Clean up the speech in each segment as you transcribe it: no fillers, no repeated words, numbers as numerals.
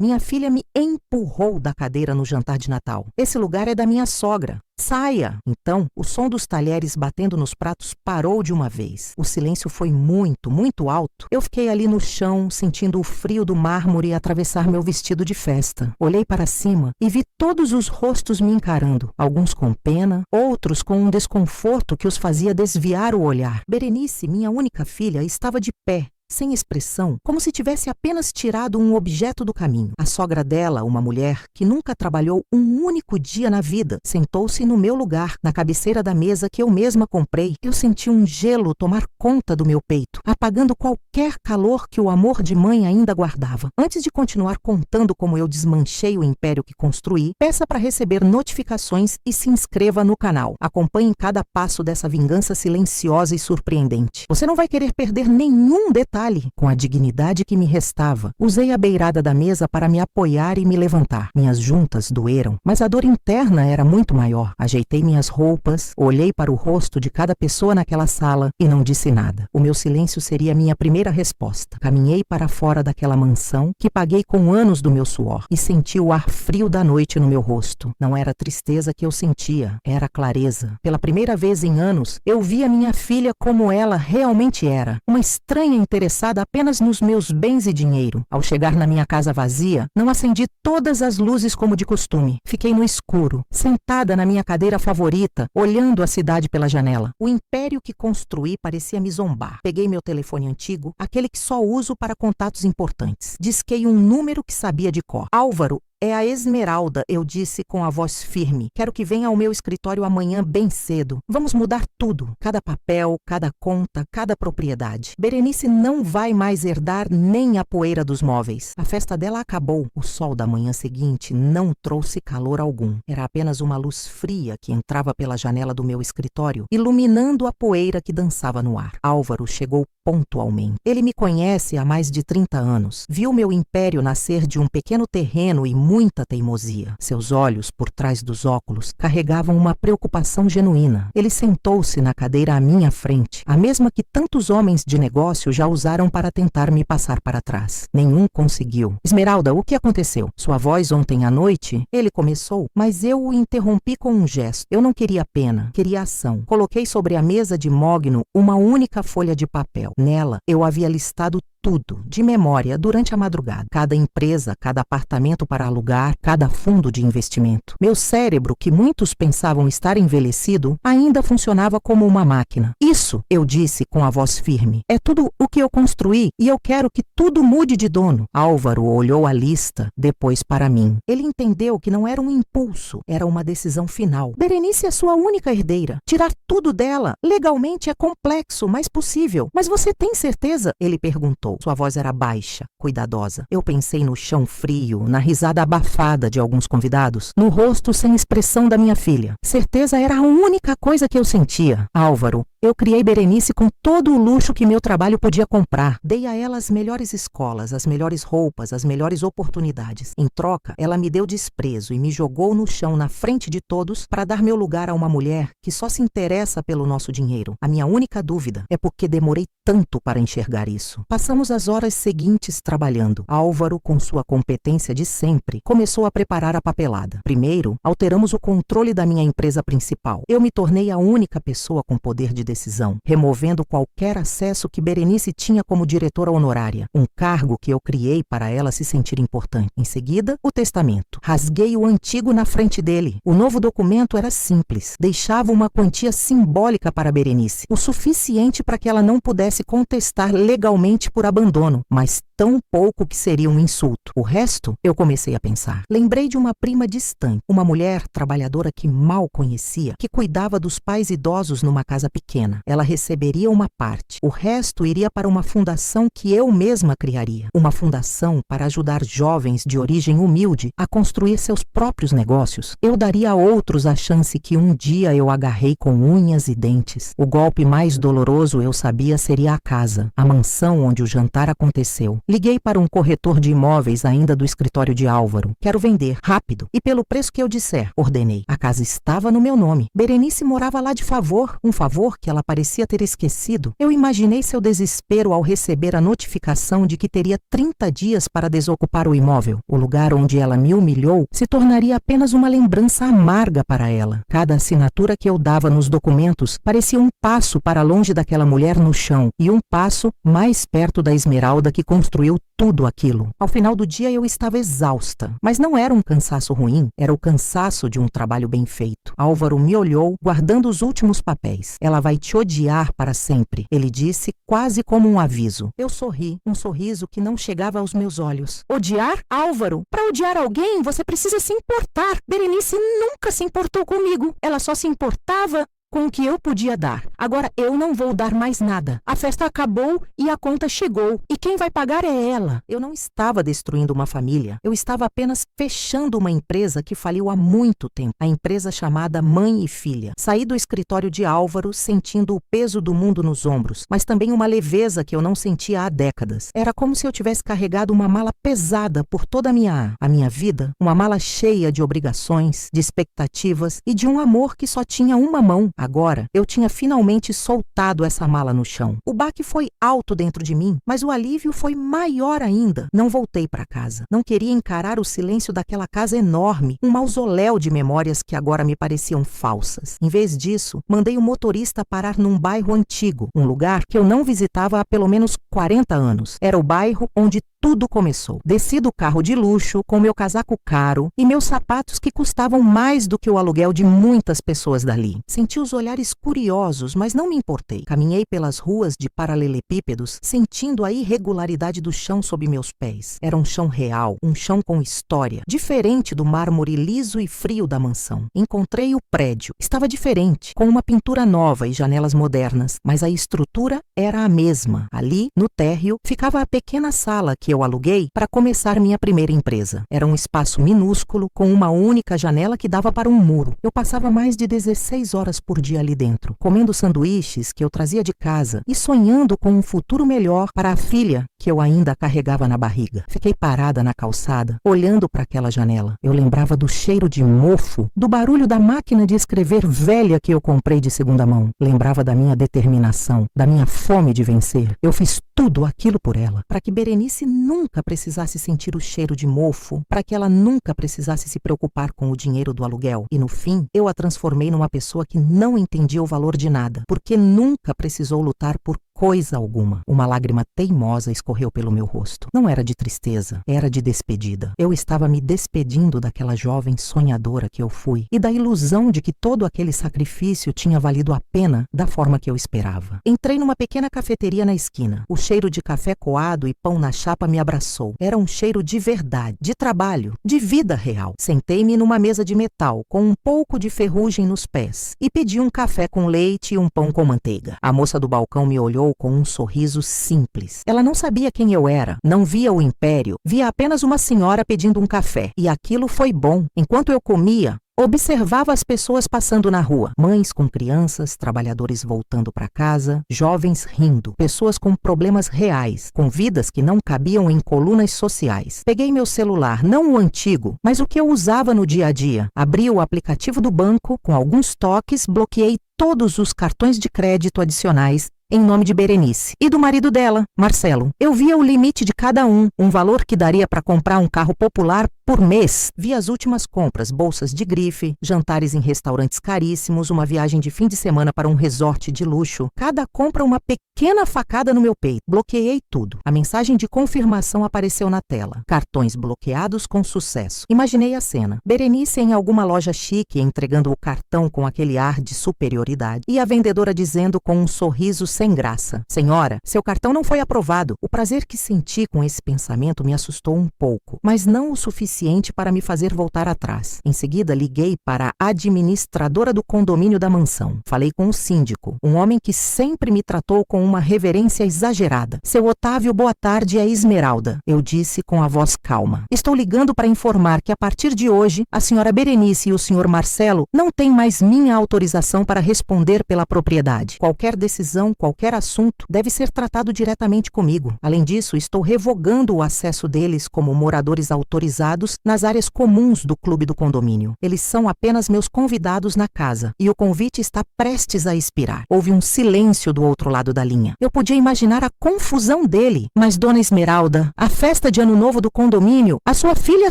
Minha filha me empurrou da cadeira no jantar de Natal. Esse lugar é da minha sogra. Saia! Então, o som dos talheres batendo nos pratos parou de uma vez. O silêncio foi muito, muito alto. Eu fiquei ali no chão, sentindo o frio do mármore atravessar meu vestido de festa. Olhei para cima e vi todos os rostos me encarando, alguns com pena, outros com um desconforto que os fazia desviar o olhar. Berenice, minha única filha, estava de pé, sem expressão, como se tivesse apenas tirado um objeto do caminho. A sogra dela, uma mulher que nunca trabalhou um único dia na vida, sentou-se no meu lugar, na cabeceira da mesa que eu mesma comprei. Eu senti um gelo tomar conta do meu peito, apagando qualquer calor que o amor de mãe ainda guardava. Antes de continuar contando como eu desmanchei o império que construí, peça para receber notificações e se inscreva no canal. Acompanhe cada passo dessa vingança silenciosa e surpreendente. Você não vai querer perder nenhum detalhe. Com a dignidade que me restava, usei a beirada da mesa para me apoiar e me levantar. Minhas juntas doeram, mas a dor interna era muito maior. Ajeitei minhas roupas, olhei para o rosto de cada pessoa naquela sala e não disse nada. O meu silêncio seria minha primeira resposta. Caminhei para fora daquela mansão que paguei com anos do meu suor e senti o ar frio da noite no meu rosto. Não era tristeza que eu sentia, era clareza. Pela primeira vez em anos, eu via minha filha como ela realmente era, uma estranha interessada apenas nos meus bens e dinheiro. Ao chegar na minha casa vazia, não acendi todas as luzes como de costume. Fiquei no escuro, sentada na minha cadeira favorita, olhando a cidade pela janela. O império que construí parecia me zombar. Peguei meu telefone antigo, aquele que só uso para contatos importantes. Disquei um número que sabia de cor. Álvaro, é a Esmeralda, eu disse com a voz firme. Quero que venha ao meu escritório amanhã bem cedo. Vamos mudar tudo. Cada papel, cada conta, cada propriedade. Berenice não vai mais herdar nem a poeira dos móveis. A festa dela acabou. O sol da manhã seguinte não trouxe calor algum. Era apenas uma luz fria que entrava pela janela do meu escritório, iluminando a poeira que dançava no ar. Álvaro chegou pontualmente. Ele me conhece há mais de 30 anos. Viu meu império nascer de um pequeno terreno e muita teimosia. Seus olhos, por trás dos óculos, carregavam uma preocupação genuína. Ele sentou-se na cadeira à minha frente, a mesma que tantos homens de negócio já usaram para tentar me passar para trás. Nenhum conseguiu. Esmeralda, o que aconteceu? Sua voz ontem à noite? Ele começou, mas eu o interrompi com um gesto. Eu não queria pena, queria ação. Coloquei sobre a mesa de mogno uma única folha de papel. Nela, eu havia listado tudo, de memória, durante a madrugada. Cada empresa, cada apartamento para alugar, cada fundo de investimento. Meu cérebro, que muitos pensavam estar envelhecido, ainda funcionava como uma máquina. Isso, eu disse com a voz firme, é tudo o que eu construí e eu quero que tudo mude de dono. Álvaro olhou a lista, depois para mim. Ele entendeu que não era um impulso, era uma decisão final. Berenice é sua única herdeira. Tirar tudo dela, legalmente é complexo, mas possível. Mas você tem certeza? Ele perguntou. Sua voz era baixa, cuidadosa. Eu pensei no chão frio, na risada abafada de alguns convidados, no rosto sem expressão da minha filha. Certeza era a única coisa que eu sentia. Álvaro, eu criei Berenice com todo o luxo que meu trabalho podia comprar. Dei a ela as melhores escolas, as melhores roupas, as melhores oportunidades. Em troca, ela me deu desprezo e me jogou no chão na frente de todos para dar meu lugar a uma mulher que só se interessa pelo nosso dinheiro. A minha única dúvida é porque demorei tanto para enxergar isso. Passamos as horas seguintes trabalhando. Álvaro, com sua competência de sempre, começou a preparar a papelada. Primeiro, alteramos o controle da minha empresa principal. Eu me tornei a única pessoa com poder de decisão, removendo qualquer acesso que Berenice tinha como diretora honorária, um cargo que eu criei para ela se sentir importante. Em seguida, o testamento. Rasguei o antigo na frente dele. O novo documento era simples, deixava uma quantia simbólica para Berenice, o suficiente para que ela não pudesse contestar legalmente por abandono, mas tão pouco que seria um insulto. O resto, eu comecei a pensar. Lembrei de uma prima distante, uma mulher trabalhadora que mal conhecia, que cuidava dos pais idosos numa casa pequena. Ela receberia uma parte. O resto iria para uma fundação que eu mesma criaria. Uma fundação para ajudar jovens de origem humilde a construir seus próprios negócios. Eu daria a outros a chance que um dia eu agarrei com unhas e dentes. O golpe mais doloroso, eu sabia, seria a casa, a mansão onde o jantar aconteceu. Liguei para um corretor de imóveis ainda do escritório de Álvaro. Quero vender, rápido, e pelo preço que eu disser, ordenei. A casa estava no meu nome. Berenice morava lá de favor, um favor que que ela parecia ter esquecido, eu imaginei seu desespero ao receber a notificação de que teria 30 dias para desocupar o imóvel. O lugar onde ela me humilhou se tornaria apenas uma lembrança amarga para ela. Cada assinatura que eu dava nos documentos parecia um passo para longe daquela mulher no chão e um passo mais perto da Esmeralda que construiu tudo aquilo. Ao final do dia eu estava exausta, mas não era um cansaço ruim, era o cansaço de um trabalho bem feito. Álvaro me olhou, guardando os últimos papéis. Ela vai te odiar para sempre, ele disse, quase como um aviso. Eu sorri, um sorriso que não chegava aos meus olhos. Odiar? Álvaro, para odiar alguém você precisa se importar. Berenice nunca se importou comigo. Ela só se importava com o que eu podia dar. Agora eu não vou dar mais nada. A festa acabou e a conta chegou. E quem vai pagar é ela. Eu não estava destruindo uma família. Eu estava apenas fechando uma empresa que faliu há muito tempo. A empresa chamada Mãe e Filha. Saí do escritório de Álvaro sentindo o peso do mundo nos ombros, mas também uma leveza que eu não sentia há décadas. Era como se eu tivesse carregado uma mala pesada por toda a minha vida, uma mala cheia de obrigações, de expectativas e de um amor que só tinha uma mão. Agora, eu tinha finalmente soltado essa mala no chão. O baque foi alto dentro de mim, mas o alívio foi maior ainda. Não voltei para casa. Não queria encarar o silêncio daquela casa enorme, um mausoléu de memórias que agora me pareciam falsas. Em vez disso, mandei o motorista parar num bairro antigo, um lugar que eu não visitava há pelo menos 40 anos. Era o bairro onde tudo começou. Desci do carro de luxo, com meu casaco caro e meus sapatos que custavam mais do que o aluguel de muitas pessoas dali. Senti os olhares curiosos, mas não me importei. Caminhei pelas ruas de paralelepípedos, sentindo a irregularidade do chão sob meus pés. Era um chão real, um chão com história, diferente do mármore liso e frio da mansão. Encontrei o prédio. Estava diferente, com uma pintura nova e janelas modernas, mas a estrutura era a mesma. Ali, no térreo, ficava a pequena sala que eu aluguei para começar minha primeira empresa. Era um espaço minúsculo, com uma única janela que dava para um muro. Eu passava mais de 16 horas por dia ali dentro, comendo sanduíches que eu trazia de casa e sonhando com um futuro melhor para a filha que eu ainda carregava na barriga. Fiquei parada na calçada, olhando para aquela janela. Eu lembrava do cheiro de mofo, do barulho da máquina de escrever velha que eu comprei de segunda mão. Lembrava da minha determinação, da minha fome de vencer. Eu fiz tudo aquilo por ela, para que Berenice nunca precisasse sentir o cheiro de mofo, para que ela nunca precisasse se preocupar com o dinheiro do aluguel. E no fim, eu a transformei numa pessoa que não entendia o valor de nada, porque nunca precisou lutar por coisa alguma. Uma lágrima teimosa escorreu pelo meu rosto. Não era de tristeza, era de despedida. Eu estava me despedindo daquela jovem sonhadora que eu fui e da ilusão de que todo aquele sacrifício tinha valido a pena da forma que eu esperava. Entrei numa pequena cafeteria na esquina. O cheiro de café coado e pão na chapa me abraçou. Era um cheiro de verdade, de trabalho, de vida real. Sentei-me numa mesa de metal com um pouco de ferrugem nos pés e pedi um café com leite e um pão com manteiga. A moça do balcão me olhou com um sorriso simples. Ela não sabia quem eu era, não via o império, via apenas uma senhora pedindo um café. E aquilo foi bom. Enquanto eu comia, observava as pessoas passando na rua. Mães com crianças, trabalhadores voltando para casa, jovens rindo, pessoas com problemas reais, com vidas que não cabiam em colunas sociais. Peguei meu celular, não o antigo, mas o que eu usava no dia a dia. Abri o aplicativo do banco, com alguns toques, bloqueei todos os cartões de crédito adicionais em nome de Berenice e do marido dela, Marcelo. Eu via o limite de cada um valor que daria para comprar um carro popular por mês. Vi as últimas compras, bolsas de grife, jantares em restaurantes caríssimos, uma viagem de fim de semana para um resort de luxo. Cada compra uma pequena facada no meu peito. Bloqueei tudo. A mensagem de confirmação apareceu na tela. Cartões bloqueados com sucesso. Imaginei a cena. Berenice em alguma loja chique entregando o cartão com aquele ar de superioridade e a vendedora dizendo com um sorriso sem graça: "Senhora, seu cartão não foi aprovado." O prazer que senti com esse pensamento me assustou um pouco, mas não o suficiente para me fazer voltar atrás. Em seguida, liguei para a administradora do condomínio da mansão. Falei com o síndico, um homem que sempre me tratou com uma reverência exagerada. "Seu Otávio, boa tarde, é Esmeralda," eu disse com a voz calma. "Estou ligando para informar que a partir de hoje, a senhora Berenice e o senhor Marcelo não têm mais minha autorização para responder pela propriedade. Qualquer decisão, qualquer assunto deve ser tratado diretamente comigo. Além disso, estou revogando o acesso deles como moradores autorizados nas áreas comuns do clube do condomínio. Eles são apenas meus convidados na casa e o convite está prestes a expirar. Houve um silêncio do outro lado da linha. Eu podia imaginar a confusão dele. Mas, Dona Esmeralda, a festa de Ano Novo do condomínio, a sua filha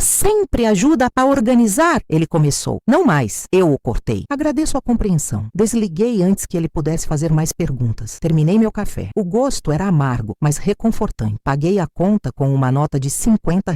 sempre ajuda a organizar. Ele começou. Não mais. Eu o cortei. Agradeço a compreensão. Desliguei antes que ele pudesse fazer mais perguntas. Terminei meu café. O gosto era amargo, mas reconfortante. Paguei a conta com uma nota de R$ 50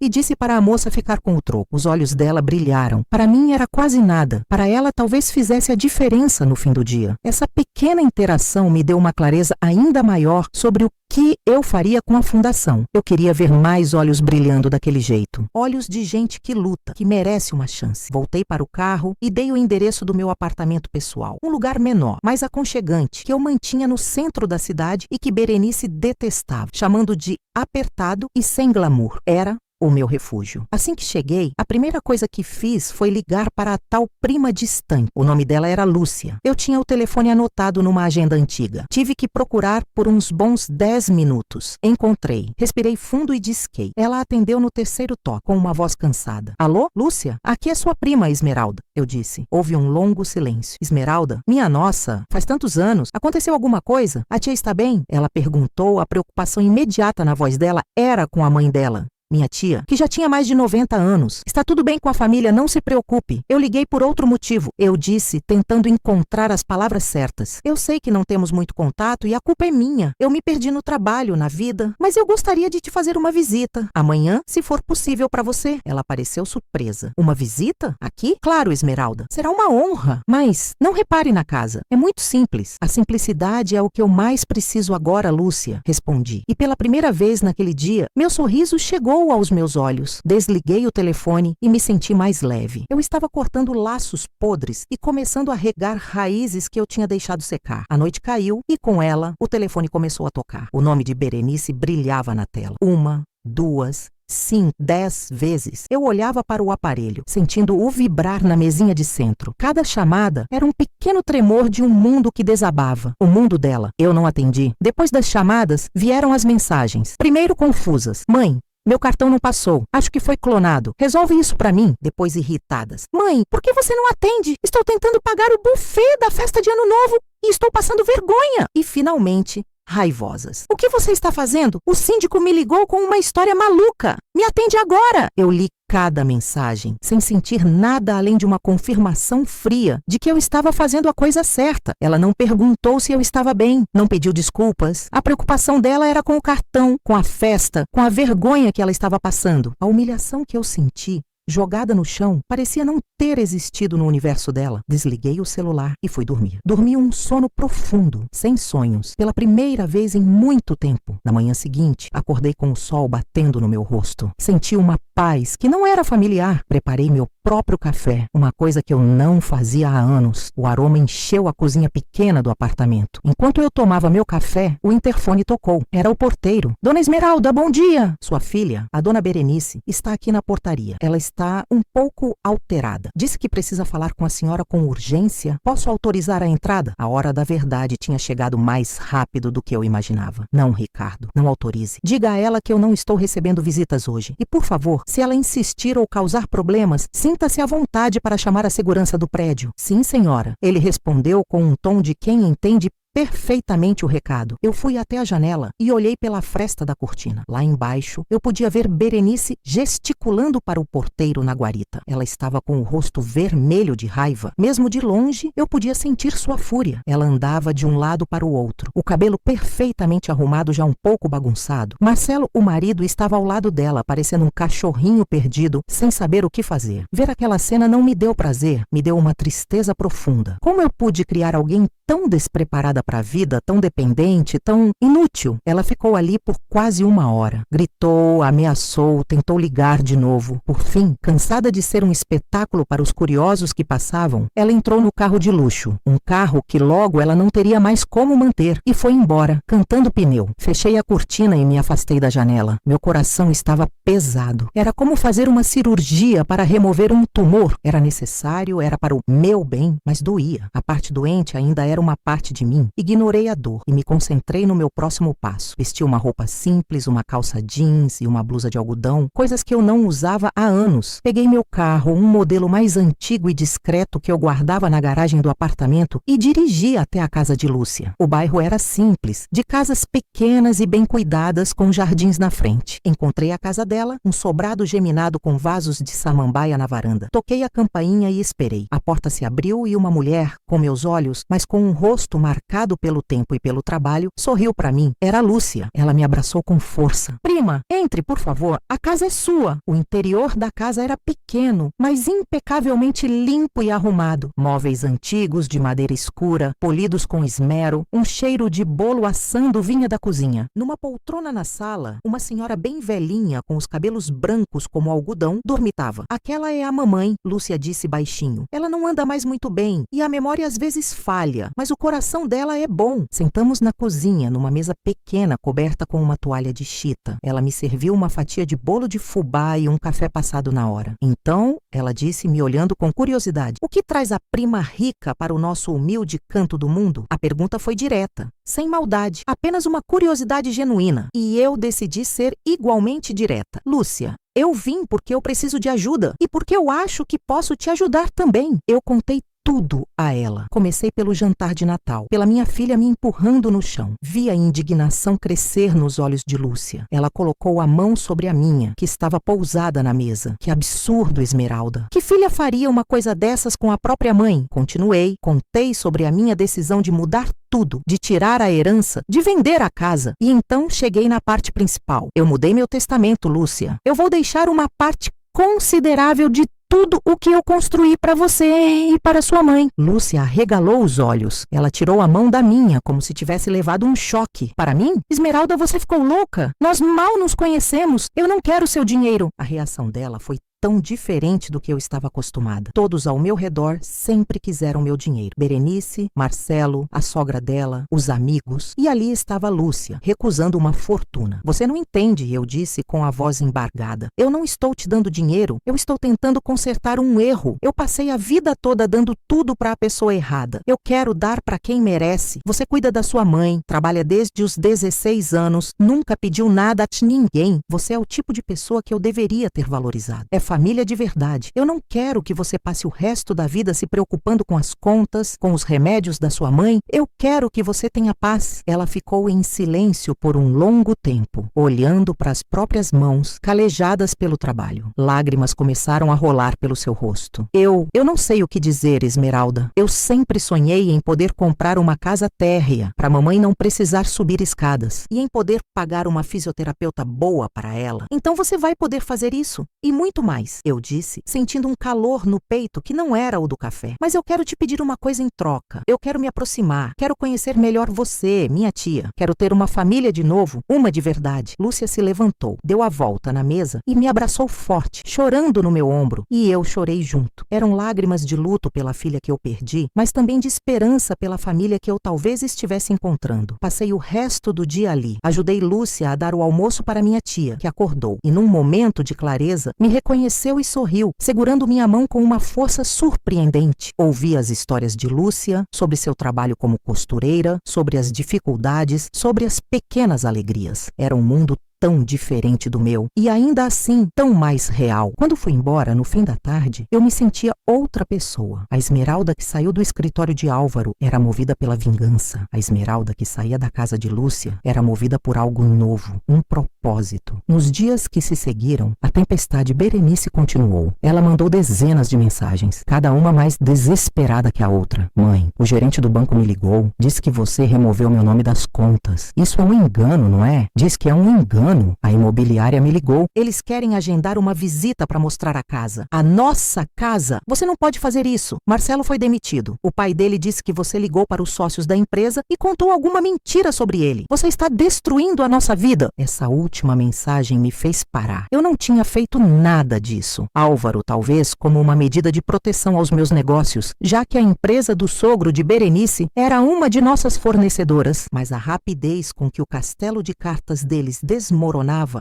e disse para a moça ficar com o troco. Os olhos dela brilharam. Para mim era quase nada. Para ela talvez fizesse a diferença no fim do dia. Essa pequena interação me deu uma clareza ainda maior sobre o que eu faria com a fundação. Eu queria ver mais olhos brilhando daquele jeito. Olhos de gente que luta, que merece uma chance. Voltei para o carro e dei o endereço do meu apartamento pessoal. Um lugar menor, mais aconchegante, que eu mantinha no centro da cidade e que Berenice detestava, chamando de apertado e sem glamour. Era o meu refúgio. Assim que cheguei, a primeira coisa que fiz foi ligar para a tal prima distante. O nome dela era Lúcia. Eu tinha o telefone anotado numa agenda antiga. Tive que procurar por uns bons 10 minutos. Encontrei. Respirei fundo e disquei. Ela atendeu no terceiro toque, com uma voz cansada. Alô, Lúcia? Aqui é sua prima, Esmeralda, eu disse. Houve um longo silêncio. Esmeralda? Minha nossa, faz tantos anos. Aconteceu alguma coisa? A tia está bem? Ela perguntou. A preocupação imediata na voz dela era com a mãe dela. Minha tia, que já tinha mais de 90 anos. Está tudo bem com a família, não se preocupe. Eu liguei por outro motivo. Eu disse, tentando encontrar as palavras certas. Eu sei que não temos muito contato e a culpa é minha. Eu me perdi no trabalho, na vida. Mas eu gostaria de te fazer uma visita. Amanhã, se for possível para você. Ela pareceu surpresa. Uma visita? Aqui? Claro, Esmeralda. Será uma honra. Mas não repare na casa. É muito simples. A simplicidade é o que eu mais preciso agora, Lúcia. Respondi. E pela primeira vez naquele dia, meu sorriso chegou aos meus olhos. Desliguei o telefone e me senti mais leve. Eu estava cortando laços podres e começando a regar raízes que eu tinha deixado secar. A noite caiu e, com ela, o telefone começou a tocar. O nome de Berenice brilhava na tela. 1, 2, 5, 10 vezes. Eu olhava para o aparelho, sentindo-o vibrar na mesinha de centro. Cada chamada era um pequeno tremor de um mundo que desabava. O mundo dela. Eu não atendi. Depois das chamadas, vieram as mensagens. Primeiro confusas. Mãe, meu cartão não passou. Acho que foi clonado. Resolve isso pra mim. Depois irritadas. Mãe, por que você não atende? Estou tentando pagar o buffet da festa de Ano Novo e estou passando vergonha. E finalmente, raivosas. O que você está fazendo? O síndico me ligou com uma história maluca. Me atende agora. Eu li cada mensagem, sem sentir nada além de uma confirmação fria de que eu estava fazendo a coisa certa. Ela não perguntou se eu estava bem, não pediu desculpas. A preocupação dela era com o cartão, com a festa, com a vergonha que ela estava passando. A humilhação que eu senti, jogada no chão, parecia não ter existido no universo dela. Desliguei o celular e fui dormir. Dormi um sono profundo, sem sonhos, pela primeira vez em muito tempo. Na manhã seguinte, acordei com o sol batendo no meu rosto. Senti uma paz que não era familiar. Preparei meu próprio café, uma coisa que eu não fazia há anos. O aroma encheu a cozinha pequena do apartamento. Enquanto eu tomava meu café, o interfone tocou. Era o porteiro. Dona Esmeralda, bom dia! Sua filha, a dona Berenice, está aqui na portaria. Ela está um pouco alterada. Disse que precisa falar com a senhora com urgência. Posso autorizar a entrada? A hora da verdade tinha chegado mais rápido do que eu imaginava. Não, Ricardo, não autorize. Diga a ela que eu não estou recebendo visitas hoje. E, por favor, se ela insistir ou causar problemas, sinta-se à vontade para chamar a segurança do prédio. Sim, senhora. Ele respondeu com um tom de quem entende perfeitamente o recado. Eu fui até a janela e olhei pela fresta da cortina. Lá embaixo, eu podia ver Berenice gesticulando para o porteiro na guarita. Ela estava com o rosto vermelho de raiva. Mesmo de longe, eu podia sentir sua fúria. Ela andava de um lado para o outro, o cabelo perfeitamente arrumado, já um pouco bagunçado. Marcelo, o marido, estava ao lado dela, parecendo um cachorrinho perdido, sem saber o que fazer. Ver aquela cena não me deu prazer, me deu uma tristeza profunda. Como eu pude criar alguém tão despreparada para a vida, tão dependente, tão inútil? Ela ficou ali por quase 1 hora. Gritou, ameaçou, tentou ligar de novo. Por fim, cansada de ser um espetáculo para os curiosos que passavam, ela entrou no carro de luxo. Um carro que logo ela não teria mais como manter. E foi embora, cantando pneu. Fechei a cortina e me afastei da janela. Meu coração estava pesado. Era como fazer uma cirurgia para remover um tumor. Era necessário, era para o meu bem, mas doía. A parte doente ainda era uma parte de mim. Ignorei a dor e me concentrei no meu próximo passo. Vesti uma roupa simples, uma calça jeans e uma blusa de algodão, coisas que eu não usava há anos. Peguei meu carro, um modelo mais antigo e discreto que eu guardava na garagem do apartamento e dirigi até a casa de Lúcia. O bairro era simples, de casas pequenas e bem cuidadas com jardins na frente. Encontrei a casa dela, um sobrado geminado com vasos de samambaia na varanda. Toquei a campainha e esperei. A porta se abriu e uma mulher, com meus olhos, mas com um rosto marcado pelo tempo e pelo trabalho, sorriu para mim. Era Lúcia. Ela me abraçou com força. Prima, entre, por favor. A casa é sua. O interior da casa era pequeno, mas impecavelmente limpo e arrumado. Móveis antigos de madeira escura, polidos com esmero, um cheiro de bolo assando vinha da cozinha. Numa poltrona na sala, uma senhora bem velhinha, com os cabelos brancos como algodão, dormitava. Aquela é a mamãe, Lúcia disse baixinho. Ela não anda mais muito bem e a memória às vezes falha, mas o coração dela é bom. Sentamos na cozinha, numa mesa pequena coberta com uma toalha de chita. Ela me serviu uma fatia de bolo de fubá e um café passado na hora. Então, ela disse, me olhando com curiosidade, o que traz a prima rica para o nosso humilde canto do mundo? A pergunta foi direta, sem maldade, apenas uma curiosidade genuína. E eu decidi ser igualmente direta. Lúcia, eu vim porque eu preciso de ajuda e porque eu acho que posso te ajudar também. Eu contei tudo a ela. Comecei pelo jantar de Natal, pela minha filha me empurrando no chão. Vi a indignação crescer nos olhos de Lúcia. Ela colocou a mão sobre a minha, que estava pousada na mesa. Que absurdo, Esmeralda. Que filha faria uma coisa dessas com a própria mãe? Continuei, contei sobre a minha decisão de mudar tudo, de tirar a herança, de vender a casa. E então cheguei na parte principal. Eu mudei meu testamento, Lúcia. Eu vou deixar uma parte considerável de tudo o que eu construí para você e para sua mãe. Lúcia arregalou os olhos. Ela tirou a mão da minha, como se tivesse levado um choque. Para mim? Esmeralda, você ficou louca? Nós mal nos conhecemos. Eu não quero seu dinheiro. A reação dela foi tão diferente do que eu estava acostumada. Todos ao meu redor sempre quiseram meu dinheiro. Berenice, Marcelo, a sogra dela, os amigos. E ali estava Lúcia, recusando uma fortuna. Você não entende, eu disse com a voz embargada. Eu não estou te dando dinheiro. Eu estou tentando consertar um erro. Eu passei a vida toda dando tudo para a pessoa errada. Eu quero dar para quem merece. Você cuida da sua mãe, trabalha desde os 16 anos, nunca pediu nada a ninguém. Você é o tipo de pessoa que eu deveria ter valorizado. É família de verdade. Eu não quero que você passe o resto da vida se preocupando com as contas, com os remédios da sua mãe. Eu quero que você tenha paz. Ela ficou em silêncio por um longo tempo, olhando para as próprias mãos, calejadas pelo trabalho. Lágrimas começaram a rolar pelo seu rosto. Eu não sei o que dizer, Esmeralda. Eu sempre sonhei em poder comprar uma casa térrea, para a mamãe não precisar subir escadas, e em poder pagar uma fisioterapeuta boa para ela. Então você vai poder fazer isso, e muito mais. Eu disse, sentindo um calor no peito que não era o do café. Mas eu quero te pedir uma coisa em troca. Eu quero me aproximar. Quero conhecer melhor você, minha tia. Quero ter uma família de novo, uma de verdade. Lúcia se levantou, deu a volta na mesa e me abraçou forte, chorando no meu ombro. E eu chorei junto. Eram lágrimas de luto pela filha que eu perdi, mas também de esperança pela família que eu talvez estivesse encontrando. Passei o resto do dia ali. Ajudei Lúcia a dar o almoço para minha tia, que acordou. E num momento de clareza, me reconheceu e sorriu, segurando minha mão com uma força surpreendente. Ouvi as histórias de Lúcia, sobre seu trabalho como costureira, sobre as dificuldades, sobre as pequenas alegrias. Era um mundo tão diferente do meu e ainda assim tão mais real. Quando fui embora, no fim da tarde, eu me sentia outra pessoa. A Esmeralda que saiu do escritório de Álvaro era movida pela vingança. A Esmeralda que saía da casa de Lúcia era movida por algo novo, um propósito. Nos dias que se seguiram, a tempestade Berenice continuou. Ela mandou dezenas de mensagens, cada uma mais desesperada que a outra. Mãe, o gerente do banco me ligou, disse que você removeu meu nome das contas. Isso é um engano, não é? Diz que é um engano. A imobiliária me ligou. Eles querem agendar uma visita para mostrar a casa. A nossa casa? Você não pode fazer isso. Marcelo foi demitido. O pai dele disse que você ligou para os sócios da empresa e contou alguma mentira sobre ele. Você está destruindo a nossa vida. Essa última mensagem me fez parar. Eu não tinha feito nada disso. Álvaro, talvez como uma medida de proteção aos meus negócios, já que a empresa do sogro de Berenice era uma de nossas fornecedoras. Mas a rapidez com que o castelo de cartas deles desmoronava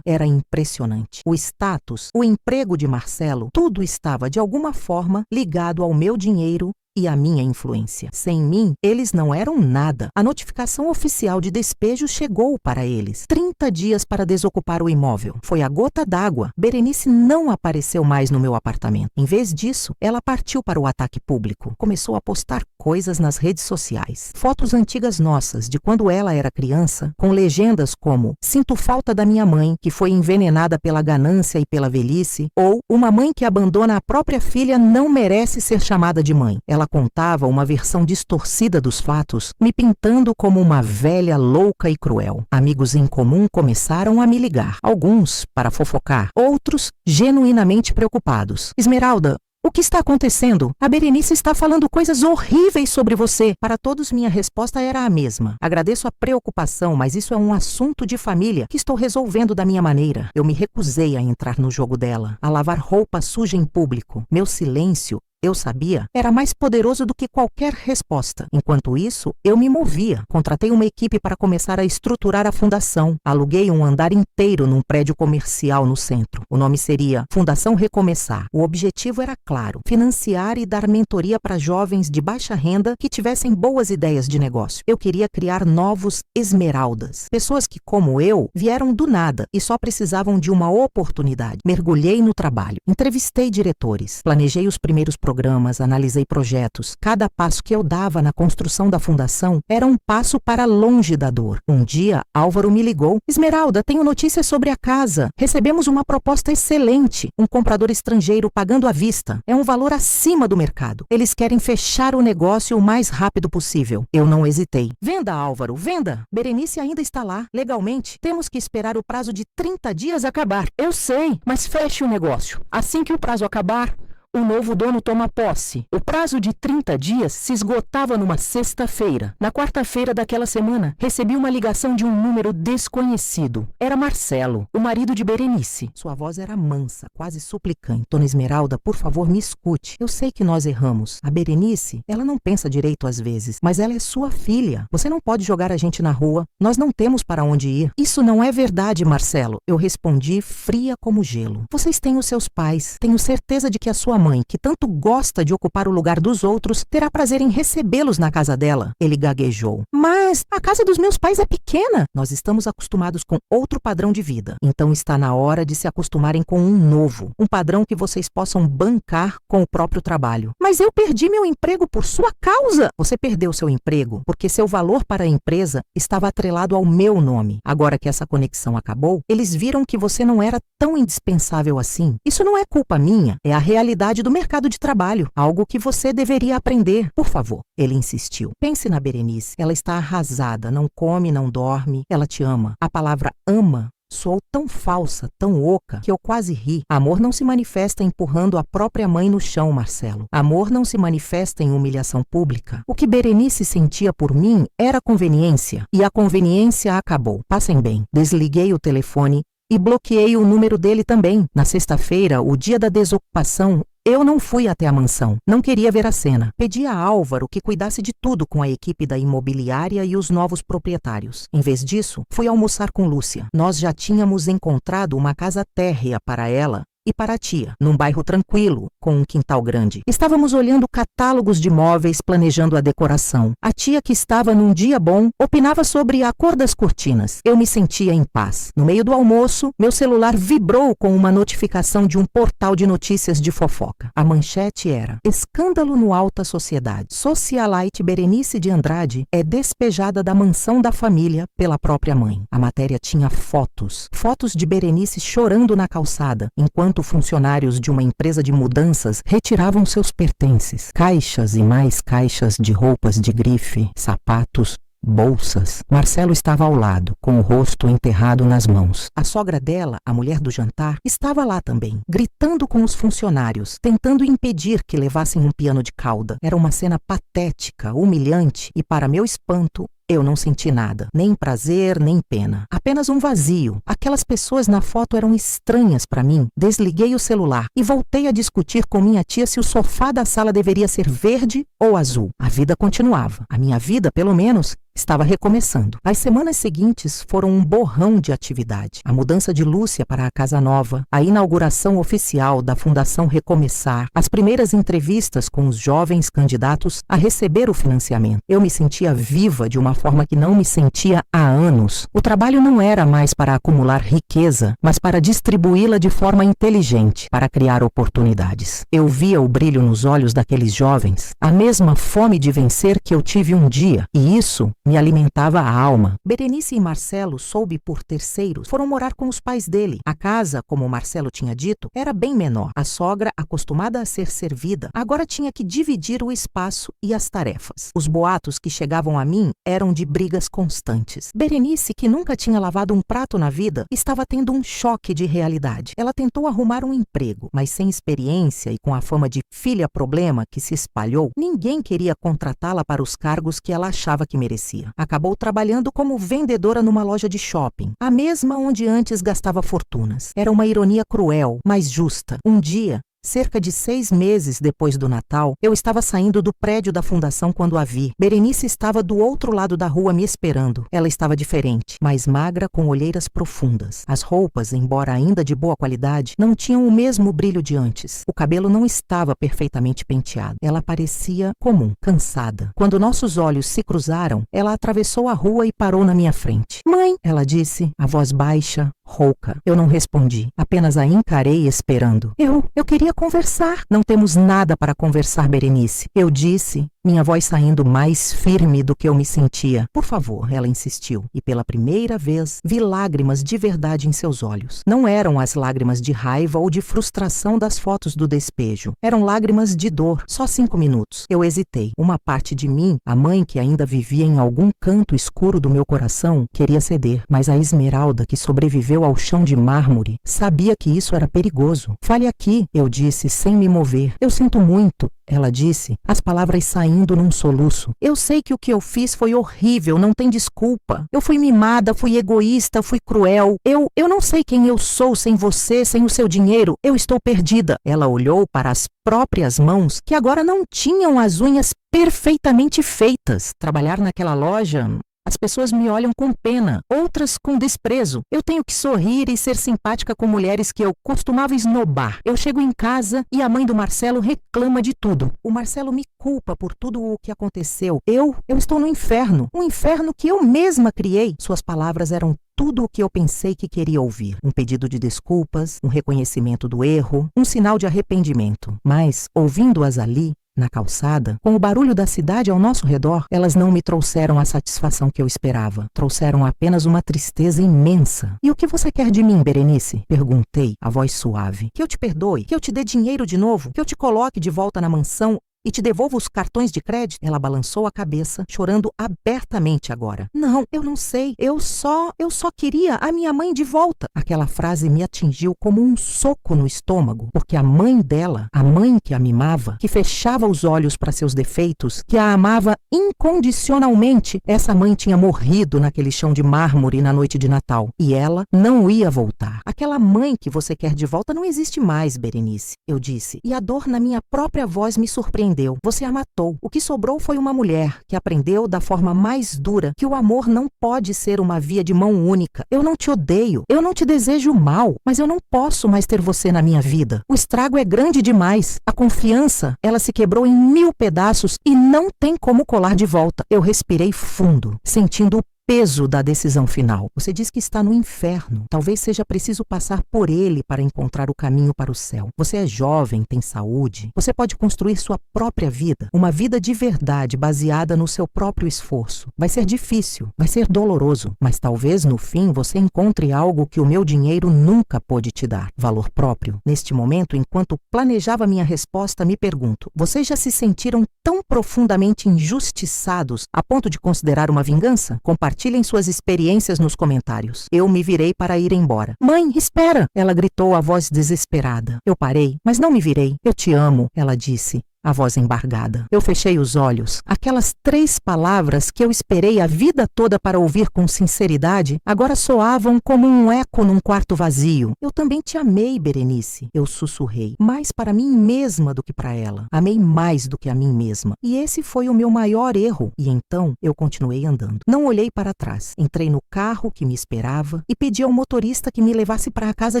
era impressionante. O status, o emprego de Marcelo, tudo estava de alguma forma ligado ao meu dinheiro e a minha influência. Sem mim, eles não eram nada. A notificação oficial de despejo chegou para eles. 30 dias para desocupar o imóvel. Foi a gota d'água. Berenice não apareceu mais no meu apartamento. Em vez disso, ela partiu para o ataque público. Começou a postar coisas nas redes sociais. Fotos antigas nossas, de quando ela era criança, com legendas como "Sinto falta da minha mãe, que foi envenenada pela ganância e pela velhice", ou "Uma mãe que abandona a própria filha não merece ser chamada de mãe". Ela contava uma versão distorcida dos fatos, me pintando como uma velha louca e cruel. Amigos em comum começaram a me ligar. Alguns para fofocar, outros genuinamente preocupados. "Esmeralda, o que está acontecendo? A Berenice está falando coisas horríveis sobre você." Para todos, minha resposta era a mesma. "Agradeço a preocupação, mas isso é um assunto de família que estou resolvendo da minha maneira." Eu me recusei a entrar no jogo dela, a lavar roupa suja em público. Meu silêncio, eu sabia, era mais poderoso do que qualquer resposta. Enquanto isso, eu me movia. Contratei uma equipe para começar a estruturar a fundação. Aluguei um andar inteiro num prédio comercial no centro. O nome seria Fundação Recomeçar. O objetivo era claro: financiar e dar mentoria para jovens de baixa renda que tivessem boas ideias de negócio. Eu queria criar novos esmeraldas. Pessoas que, como eu, vieram do nada e só precisavam de uma oportunidade. Mergulhei no trabalho. Entrevistei diretores. Planejei os primeiros programas, analisei projetos. Cada passo que eu dava na construção da fundação era um passo para longe da dor. Um dia, Álvaro me ligou. "Esmeralda, tenho notícias sobre a casa. Recebemos uma proposta excelente. Um comprador estrangeiro pagando à vista. É um valor acima do mercado. Eles querem fechar o negócio o mais rápido possível." Eu não hesitei. "Venda, Álvaro, venda. Berenice ainda está lá. Legalmente, temos que esperar o prazo de 30 dias acabar." "Eu sei, mas feche o negócio. Assim que o prazo acabar, o novo dono toma posse." O prazo de 30 dias se esgotava numa sexta-feira. Na quarta-feira daquela semana, recebi uma ligação de um número desconhecido. Era Marcelo, o marido de Berenice. Sua voz era mansa, quase suplicante. "Dona Esmeralda, por favor, me escute. Eu sei que nós erramos. A Berenice, ela não pensa direito às vezes, mas ela é sua filha. Você não pode jogar a gente na rua. Nós não temos para onde ir." "Isso não é verdade, Marcelo." Eu respondi fria como gelo. "Vocês têm os seus pais. Tenho certeza de que a sua mãe, que tanto gosta de ocupar o lugar dos outros, terá prazer em recebê-los na casa dela." Ele gaguejou. "Mas a casa dos meus pais é pequena." "Nós estamos acostumados com outro padrão de vida. Então está na hora de se acostumarem com um novo. Um padrão que vocês possam bancar com o próprio trabalho." "Mas eu perdi meu emprego por sua causa." "Você perdeu seu emprego porque seu valor para a empresa estava atrelado ao meu nome. Agora que essa conexão acabou, eles viram que você não era tão indispensável assim. Isso não é culpa minha, é a realidade do mercado de trabalho, algo que você deveria aprender. Por favor." Ele insistiu. "Pense na Berenice. Ela está arrasada, não come, não dorme. Ela te ama." A palavra ama soou tão falsa, tão oca, que eu quase ri. Amor não se manifesta empurrando a própria mãe no chão, Marcelo. Amor não se manifesta em humilhação pública. O que Berenice sentia por mim era conveniência, e a conveniência acabou. Passem bem. Desliguei o telefone e bloqueei o número dele também. Na sexta-feira, o dia da desocupação, eu não fui até a mansão. Não queria ver a cena. Pedi a Álvaro que cuidasse de tudo com a equipe da imobiliária e os novos proprietários. Em vez disso, fui almoçar com Lúcia. Nós já tínhamos encontrado uma casa térrea para ela e para a tia, num bairro tranquilo, com um quintal grande. Estávamos olhando catálogos de móveis, planejando a decoração. A tia, que estava num dia bom, opinava sobre a cor das cortinas. Eu me sentia em paz. No meio do almoço, meu celular vibrou com uma notificação de um portal de notícias de fofoca. A manchete era: "Escândalo no alta sociedade. Socialite Berenice de Andrade é despejada da mansão da família pela própria mãe." A matéria tinha fotos de Berenice chorando na calçada, enquanto funcionários de uma empresa de mudanças retiravam seus pertences. Caixas e mais caixas de roupas de grife, sapatos, bolsas. Marcelo estava ao lado, com o rosto enterrado nas mãos. A sogra dela, a mulher do jantar, estava lá também, gritando com os funcionários, tentando impedir que levassem um piano de cauda. Era uma cena patética, humilhante e, para meu espanto, eu não senti nada, nem prazer, nem pena. Apenas um vazio. Aquelas pessoas na foto eram estranhas para mim. Desliguei o celular e voltei a discutir com minha tia se o sofá da sala deveria ser verde ou azul. A vida continuava. A minha vida, pelo menos, estava recomeçando. As semanas seguintes foram um borrão de atividade. A mudança de Lúcia para a casa nova, a inauguração oficial da Fundação Recomeçar, as primeiras entrevistas com os jovens candidatos a receber o financiamento. Eu me sentia viva de uma forma que não me sentia há anos. O trabalho não era mais para acumular riqueza, mas para distribuí-la de forma inteligente, para criar oportunidades. Eu via o brilho nos olhos daqueles jovens, a mesma fome de vencer que eu tive um dia, e isso me alimentava a alma. Berenice e Marcelo, soube por terceiros, foram morar com os pais dele. A casa, como Marcelo tinha dito, era bem menor. A sogra, acostumada a ser servida, agora tinha que dividir o espaço e as tarefas. Os boatos que chegavam a mim eram de brigas constantes. Berenice, que nunca tinha lavado um prato na vida, estava tendo um choque de realidade. Ela tentou arrumar um emprego, mas sem experiência e com a fama de filha problema que se espalhou, ninguém queria contratá-la para os cargos que ela achava que merecia. Acabou trabalhando como vendedora numa loja de shopping, a mesma onde antes gastava fortunas. Era uma ironia cruel, mas justa. Um dia, cerca de 6 meses depois do Natal, eu estava saindo do prédio da fundação quando a vi. Berenice estava do outro lado da rua me esperando. Ela estava diferente, mais magra, com olheiras profundas. As roupas, embora ainda de boa qualidade, não tinham o mesmo brilho de antes. O cabelo não estava perfeitamente penteado. Ela parecia comum, cansada. Quando nossos olhos se cruzaram, ela atravessou a rua e parou na minha frente. "Mãe", ela disse, a voz baixa, rouca. Eu não respondi, apenas a encarei esperando. Eu queria conversar. "Não temos nada para conversar, Berenice", eu disse, minha voz saindo mais firme do que eu me sentia. "Por favor", ela insistiu, e pela primeira vez vi lágrimas de verdade em seus olhos. Não eram as lágrimas de raiva ou de frustração das fotos do despejo. Eram lágrimas de dor. Só 5 minutos. Eu hesitei. Uma parte de mim, a mãe que ainda vivia em algum canto escuro do meu coração, queria ceder, mas a Esmeralda, que sobreviveu ao chão de mármore, sabia que isso era perigoso. "Fale aqui", eu disse, sem me mover. "Eu sinto muito", ela disse, as palavras saindo num soluço. "Eu sei que o que eu fiz foi horrível, não tem desculpa. Eu fui mimada, fui egoísta, fui cruel. Eu não sei quem eu sou sem você, sem o seu dinheiro. Eu estou perdida." Ela olhou para as próprias mãos, que agora não tinham as unhas perfeitamente feitas. Trabalhar naquela loja... As pessoas me olham com pena, outras com desprezo. Eu tenho que sorrir e ser simpática com mulheres que eu costumava esnobar. Eu chego em casa e a mãe do Marcelo reclama de tudo. O Marcelo me culpa por tudo o que aconteceu. Eu estou no inferno. Um inferno que eu mesma criei. Suas palavras eram tudo o que eu pensei que queria ouvir. Um pedido de desculpas, um reconhecimento do erro, um sinal de arrependimento. Mas, ouvindo-as ali, na calçada, com o barulho da cidade ao nosso redor, elas não me trouxeram a satisfação que eu esperava. Trouxeram apenas uma tristeza imensa. "E o que você quer de mim, Berenice?" perguntei, a voz suave. "Que eu te perdoe? Que eu te dê dinheiro de novo? Que eu te coloque de volta na mansão e te devolvo os cartões de crédito?" Ela balançou a cabeça, chorando abertamente agora. "Não, eu não sei. Eu só queria a minha mãe de volta." Aquela frase me atingiu como um soco no estômago, porque a mãe dela, a mãe que a mimava, que fechava os olhos para seus defeitos, que a amava incondicionalmente, essa mãe tinha morrido naquele chão de mármore na noite de Natal. E ela não ia voltar. "Aquela mãe que você quer de volta não existe mais, Berenice", eu disse, e a dor na minha própria voz me surpreendeu. "Você a matou. O que sobrou foi uma mulher que aprendeu da forma mais dura que o amor não pode ser uma via de mão única. Eu não te odeio, eu não te desejo mal, mas eu não posso mais ter você na minha vida. O estrago é grande demais. A confiança, ela se quebrou em 1000 pedaços e não tem como colar de volta." Eu respirei fundo, sentindo o peso da decisão final. "Você diz que está no inferno. Talvez seja preciso passar por ele para encontrar o caminho para o céu. Você é jovem, tem saúde. Você pode construir sua própria vida. Uma vida de verdade, baseada no seu próprio esforço. Vai ser difícil, vai ser doloroso, mas talvez no fim você encontre algo que o meu dinheiro nunca pôde te dar. Valor próprio." Neste momento, enquanto planejava minha resposta, me pergunto: vocês já se sentiram tão profundamente injustiçados a ponto de considerar uma vingança? Compartilhem suas experiências nos comentários. Eu me virei para ir embora. "Mãe, espera!" ela gritou, a voz desesperada. Eu parei, mas não me virei. "Eu te amo", ela disse, A voz embargada. Eu fechei os olhos. Aquelas 3 palavras que eu esperei a vida toda para ouvir com sinceridade, agora soavam como um eco num quarto vazio. Eu também te amei, Berenice. Eu sussurrei. Mais para mim mesma do que para ela. Amei mais do que a mim mesma. E esse foi o meu maior erro. E então eu continuei andando. Não olhei para trás. Entrei no carro que me esperava e pedi ao motorista que me levasse para a casa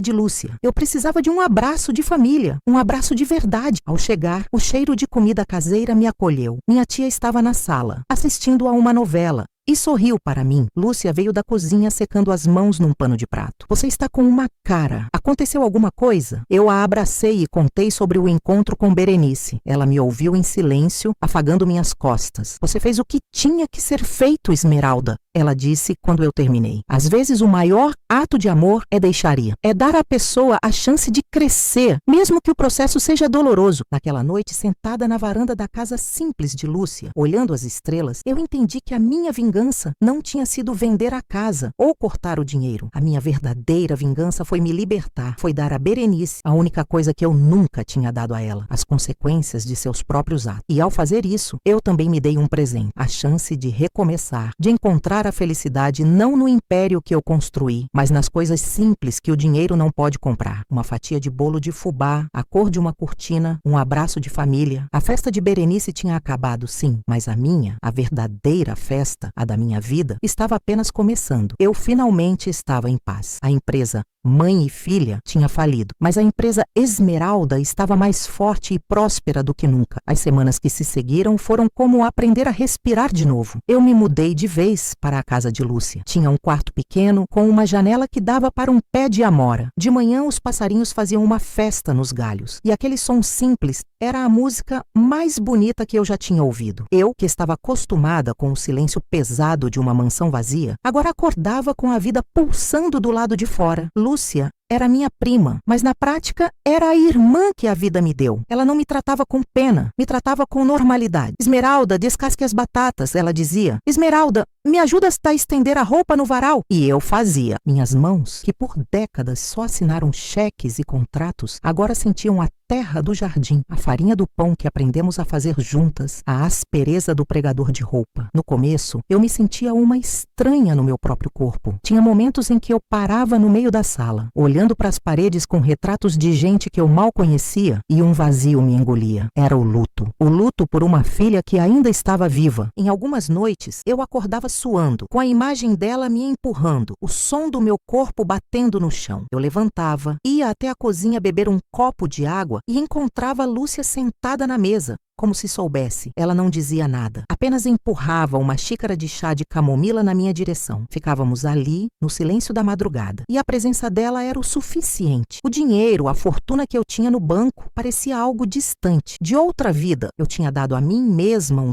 de Lúcia. Eu precisava de um abraço de família. Um abraço de verdade. Ao chegar, o cheiro de comida caseira me acolheu. Minha tia estava na sala, assistindo a uma novela. E sorriu para mim. Lúcia veio da cozinha secando as mãos num pano de prato. Você está com uma cara. Aconteceu alguma coisa? Eu a abracei e contei sobre o encontro com Berenice. Ela me ouviu em silêncio, afagando minhas costas. Você fez o que tinha que ser feito, Esmeralda. Ela disse quando eu terminei. Às vezes o maior ato de amor é deixar ir. É dar à pessoa a chance de crescer, mesmo que o processo seja doloroso. Naquela noite, sentada na varanda da casa simples de Lúcia, olhando as estrelas, eu entendi que a minha vingança não tinha sido vender a casa ou cortar o dinheiro. A minha verdadeira vingança foi me libertar, foi dar a Berenice a única coisa que eu nunca tinha dado a ela, as consequências de seus próprios atos. E ao fazer isso, eu também me dei um presente, a chance de recomeçar, de encontrar a felicidade não no império que eu construí, mas nas coisas simples que o dinheiro não pode comprar. Uma fatia de bolo de fubá, a cor de uma cortina, um abraço de família. A festa de Berenice tinha acabado, sim, mas a minha, a verdadeira festa, a da minha vida, estava apenas começando. Eu finalmente estava em paz. A empresa Mãe e Filha tinha falido, mas a empresa Esmeralda estava mais forte e próspera do que nunca. As semanas que se seguiram foram como aprender a respirar de novo. Eu me mudei de vez para a casa de Lúcia. Tinha um quarto pequeno com uma janela que dava para um pé de amora. De manhã os passarinhos faziam uma festa nos galhos, e aquele som simples era a música mais bonita que eu já tinha ouvido. Eu, que estava acostumada com o silêncio pesado de uma mansão vazia, agora acordava com a vida pulsando do lado de fora. Lúcia era minha prima, mas na prática era a irmã que a vida me deu. Ela não me tratava com pena, me tratava com normalidade. Esmeralda, descasque as batatas, ela dizia. Esmeralda, me ajudas a estender a roupa no varal? E eu fazia. Minhas mãos, que por décadas só assinaram cheques e contratos, agora sentiam a terra do jardim, a farinha do pão que aprendemos a fazer juntas, a aspereza do pregador de roupa. No começo, eu me sentia uma estranha no meu próprio corpo. Tinha momentos em que eu parava no meio da sala, olhando para as paredes com retratos de gente que eu mal conhecia, e um vazio me engolia. Era o luto. O luto por uma filha que ainda estava viva. Em algumas noites, eu acordava suando, com a imagem dela me empurrando, o som do meu corpo batendo no chão. Eu levantava, ia até a cozinha beber um copo de água e encontrava Lúcia sentada na mesa, como se soubesse. Ela não dizia nada, apenas empurrava uma xícara de chá de camomila na minha direção. Ficávamos ali, no silêncio da madrugada, e a presença dela era o suficiente. O dinheiro, a fortuna que eu tinha no banco, parecia algo distante, de outra vida. Eu tinha dado a mim mesma um